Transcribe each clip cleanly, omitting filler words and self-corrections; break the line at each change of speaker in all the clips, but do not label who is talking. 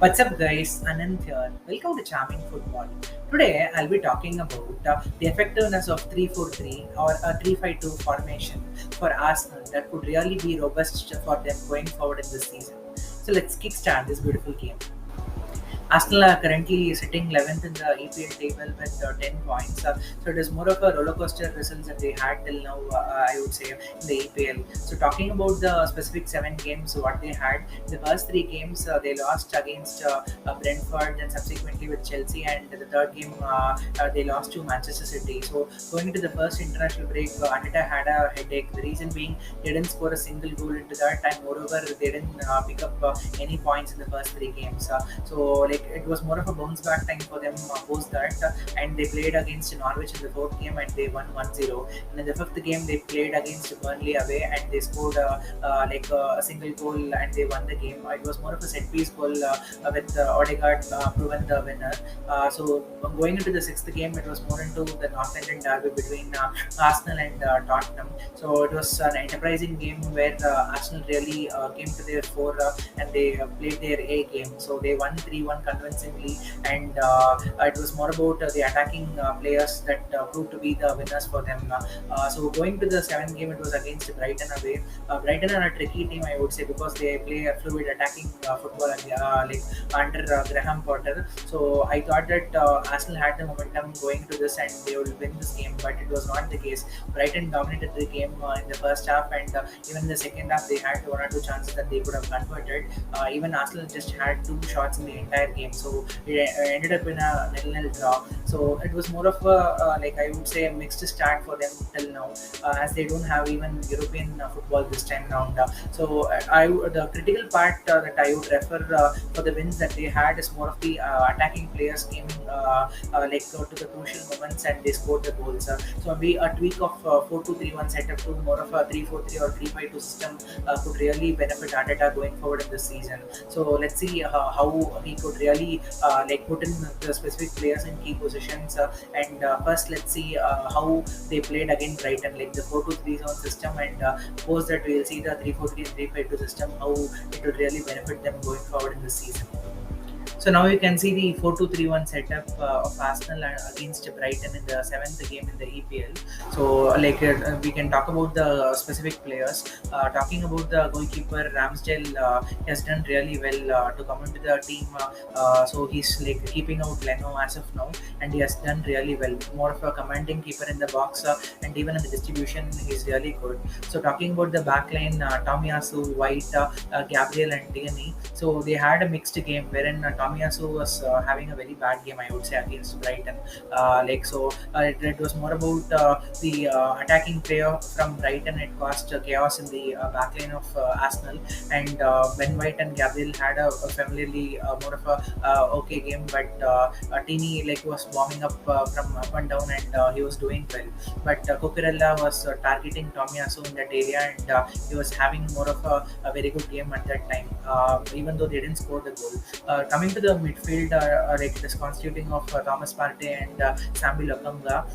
What's up, guys? Anand here. Welcome to Charming Football. Today, I'll be talking about the effectiveness of 3-4-3 or a 3-5-2 formation for Arsenal that could really be robust for them going forward in this season. So, let's kickstart this beautiful game. Arsenal are currently sitting 11th in the EPL table with 10 points. So it is more of a roller coaster results that they had till now, I would say, in the EPL. So talking about the specific 7 games, what they had, the first 3 games they lost against Brentford, then subsequently with Chelsea, and the third game they lost to Manchester City. So going into the first international break, Arteta had a headache. The reason being they didn't score a single goal into that, and moreover they didn't pick up any points in the first 3 games. So like it was more of a bounce back time for them post that, and they played against Norwich in the fourth game and they won 1-0. And in the fifth game they played against Burnley away and they scored a single goal and they won the game. It was more of a set piece goal with Odegaard proven the winner. So going into the sixth game, it was more into the North London derby between Arsenal and Tottenham. So it was an enterprising game where Arsenal really came to their fore and they played their A game. So they won 3-1 convincingly, and it was more about the attacking players that proved to be the winners for them. So going to the seventh game, it was against Brighton away. Brighton are a tricky team, I would say, because they play a fluid attacking football like under Graham Potter. So I thought that Arsenal had the momentum going to this and they would win this game, but it was not the case. Brighton dominated the game in the first half, and even in the second half, they had 1 or 2 chances that they could have converted. Even Arsenal just had 2 shots in the entire game, so it ended up in a nil-nil draw. So it was more of a like I would say a mixed start for them till now, as they don't have even European football this time round. The critical part that I would refer for the wins that they had is more of the attacking players came to the crucial moments and they scored the goals. So maybe a tweak of 4-2-3-1 setup to more of a 3-4-3 or 3-5-2 system could really benefit Arteta going forward in this season. So let's see how he could really put in the specific players in key positions. And first, let's see how they played against Brighton, like the 4-2-3 zone system, and post that we'll see the 3-4-3 and 3-5-2 system, how it will really benefit them going forward in this season. So now you can see the 4-2-3-1 setup of Arsenal against Brighton in the seventh game in the EPL. So we can talk about the specific players. Talking about the goalkeeper Ramsdale, he has done really well to come into the team. So he's like keeping out Leno as of now, and he has done really well. More of a commanding keeper in the box, and even in the distribution, he's really good. So talking about the backline, Tomiyasu, White, Gabriel, and Tierney. So they had a mixed game wherein Tomiyasu was having a very bad game, I would say, against Brighton. It was more about the attacking player from Brighton. It caused chaos in the backline of Arsenal, and Ben White and Gabriel had a familiarly more of a okay game, but Tini was warming up from up and down, and he was doing well. But Cucurella was targeting Tomiyasu in that area, and he was having more of a very good game at that time, even though they didn't score the goal. Coming to the midfield, it is constituting of Thomas Partey and Sambi Lokonga.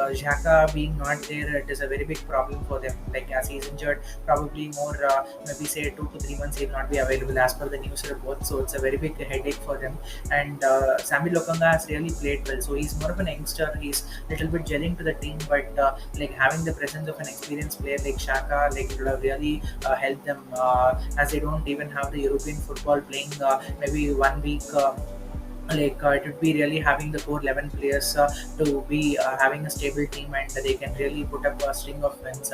Xhaka being not there, it is a very big problem for them. Like as he's injured, probably more maybe say 2 to 3 months he will not be available as per the news report. So it's a very big headache for them. And Sambi Lokonga has really played well. So he's more of an youngster. He's a little bit gelling to the team, but having the presence of an experienced player like Xhaka, it would have really helped them, as they don't even have the European football playing maybe 1 week. It would be really having the core 11 players to be having a stable team, and they can really put up a string of wins.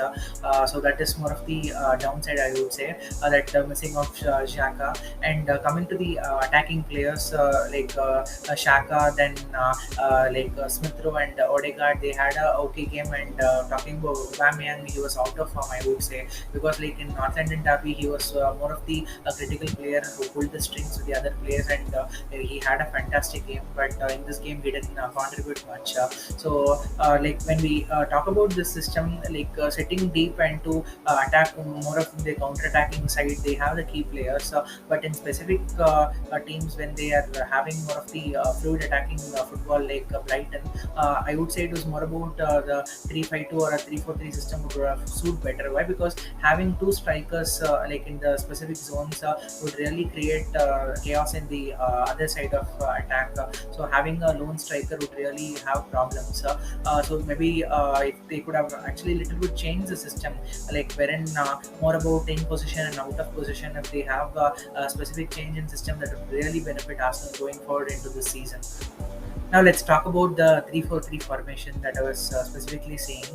So that is more of the downside, I would say, that missing of Xhaka. And coming to the attacking players Xhaka, then Smith Rowe and Odegaard, they had a okay game. And talking about Aubameyang, he was out of form, I would say, because in North London derby he was more of the critical player who pulled the strings with the other players, and he had a fantastic game, but in this game he didn't contribute much. Like when we talk about this system, like sitting deep and to attack more of the counter-attacking side, they have the key players. But in specific teams, when they are having more of the fluid attacking football, like Brighton, I would say it was more about the 3-5-2 or a 3-4-3 system would suit better. Why? Because having two strikers like in the specific zones would really create chaos in the other side of attack. So having a lone striker would really have problems. So maybe if they could have actually little bit changed the system, like wherein more about in position and out of position, if they have a specific change in system, that would really benefit Arsenal going forward into this season. Now let's talk about the 3-4-3 formation that I was specifically saying.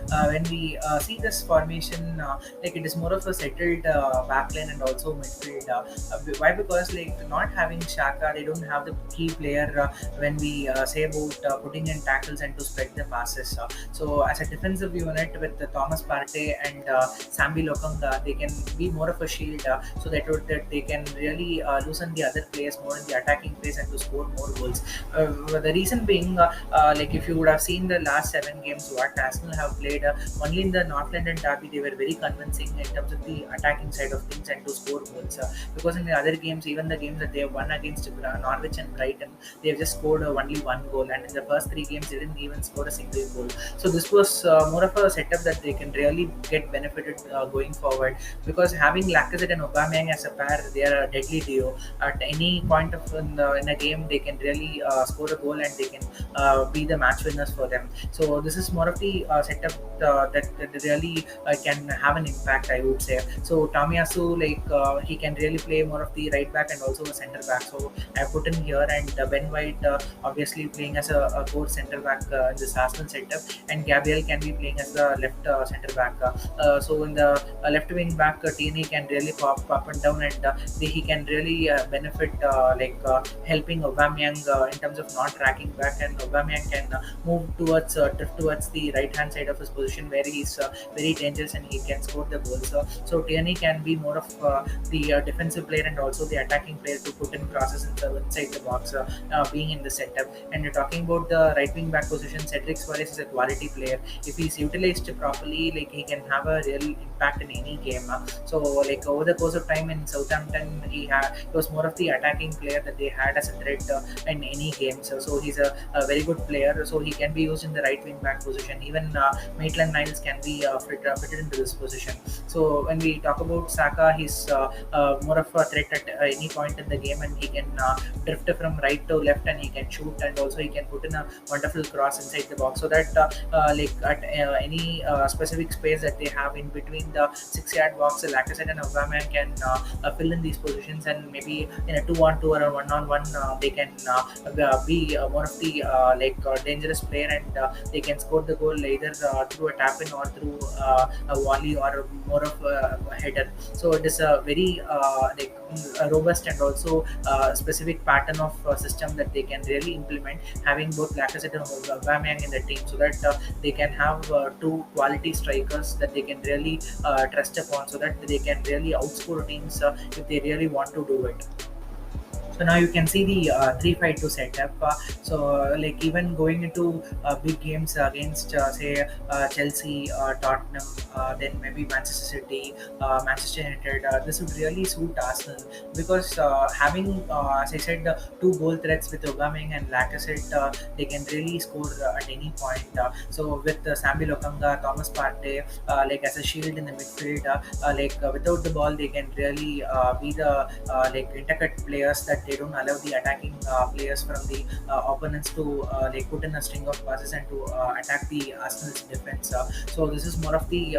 When we see this formation, like it is more of a settled backline and also midfield. Why? Because like not having Shaka, they don't have the key player when we say about putting in tackles and to spread the passes. So as a defensive unit with Thomas Partey and Sambi Lokonga, they can be more of a shield, so that they can really loosen the other players more in the attacking phase and to score more goals. The reason being, like if you would have seen the last 7 games what Arsenal have played, only in the North London derby they were very convincing in terms of the attacking side of things and to score goals. Because in the other games, even the games that they have won against Norwich and Brighton, they have just scored only one goal, and in the first 3 games they didn't even score a single goal. So this was more of a setup that they can really get benefited going forward, because having Lacazette and Aubameyang as a pair, they are a deadly duo. At any point of in a game, they can really score a goal and they can be the match winners for them. So this is more of the setup that really can have an impact, I would say. So Tomiyasu, like he can really play more of the right back and also a centre back. So I put him here, and Ben White obviously playing as a core centre back in this Arsenal setup, and Gabriel can be playing as the left centre back. So in the left wing back, Tierney can really pop up and down, and he can really benefit helping Aubameyang in terms of not tracking back, and Aubameyang can move towards drift towards the right hand side of his position where he's very dangerous and he can score the goals. So Tierney can be more of the defensive player and also the attacking player to put in crosses inside the box, being in the setup. And you're talking about the right wing back position, Cedric Suarez is a quality player. If he's utilized properly, like he can have a real impact in any game. So like over the course of time in Southampton, he was more of the attacking player that they had as a threat in any game. So he's a very good player. So he can be used in the right wing back position. Even Maitland-Niles can be fitted into this position. So when we talk about Saka, he's more of a threat at any point in the game, and he can drift from right to left, and he can shoot, and also he can put in a wonderful cross inside the box, so that like at any specific space that they have in between the 6-yard box, Lacazette and Aubameyang can fill in these positions, and maybe in a 2-on-2 or a 1-on-1 they can be one of the dangerous player, and they can score the goal either through a tap in or through a volley or more of a header. So it is a very a robust and also specific pattern of system that they can really implement, having both Lacazette and Aubameyang in the team, so that they can have two quality strikers that they can really trust upon, so that they can really outscore teams if they really want to do it. So now you can see the 3-5-2 setup. Like even going into big games against say Chelsea, Tottenham, then maybe Manchester City, Manchester United, this would really suit Arsenal, because having as I said two goal threats with Aubameyang and Lacazette, they can really score at any point. So with Sambi Lokonga, Thomas Partey, like as a shield in the midfield, without the ball they can really be the intercut players, that they don't allow the attacking players from the opponents to put in a string of passes and to attack the Arsenal's defense. So this is more of the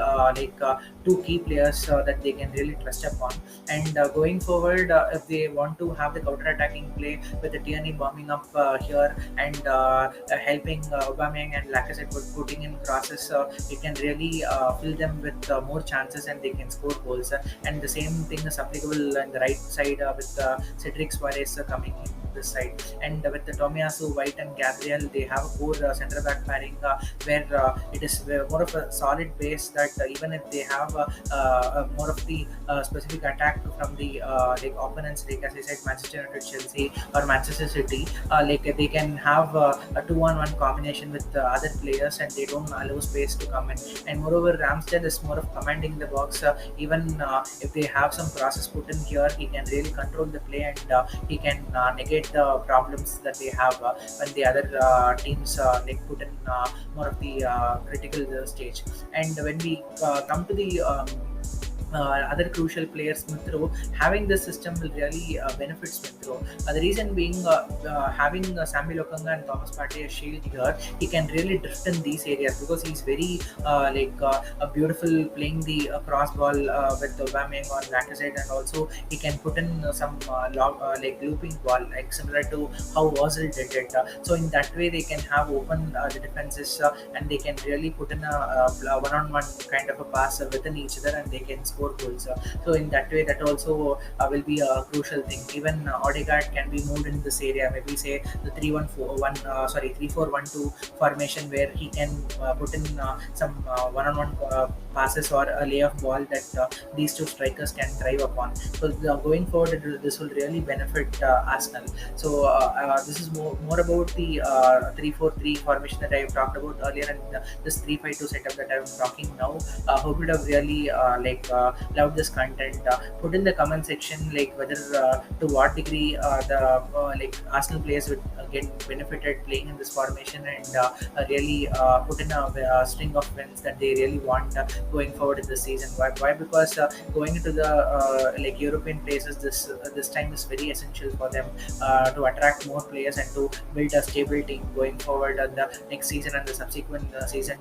two key players that they can really trust upon. And going forward, if they want to have the counter-attacking play with the Tierney bombing up here and helping Aubameyang and Lacazette with putting in crosses, it can really fill them with more chances and they can score goals. And the same thing is applicable on the right side with Cedric Suarez coming in. this side. And with the Tomiyasu, White, and Gabriel, they have a poor centre back pairing where it is more of a solid base that even if they have more of the specific attack from the like opponents, like as I said, Manchester United, Chelsea, or Manchester City, like they can have a two-on-one combination with other players, and they don't allow space to come in. And moreover, Ramsdale is more of commanding the box. Even if they have some crosses put in here, he can really control the play, and he can negate the problems that they have when the other teams like put in more of the critical stage. And when we come to the other crucial players, Smith Rowe, having this system will really benefit Smith Rowe. The reason being, having Sammy Lokanga and Thomas Partey as shield here, he can really drift in these areas because he's very a beautiful playing the cross ball with Aubameyang or Lacazette, and also he can put in some like looping ball, like similar to how Ozil did it. So in that way, they can have open the defenses, and they can really put in a one-on-one kind of a pass within each other, and they can score goals. So in that way, that also will be a crucial thing. Even Odegaard can be moved in this area. Maybe say the 3-1-4-1, 3-4-1-2 formation, where he can put in some one-on-one passes or a lay-off ball that these two strikers can drive upon. So going forward, this will really benefit Arsenal. So this is more about the 3-4-3 formation that I talked about earlier, and this 3-5-2 setup that I'm talking now. Hope you have really loved this content. Put in the comment section like whether to what degree the like Arsenal players would get benefited playing in this formation, and really put in a string of wins that they really want going forward in the season. Why? Because going into the like European places, this time is very essential for them to attract more players and to build a stable team going forward in the next season and the subsequent season.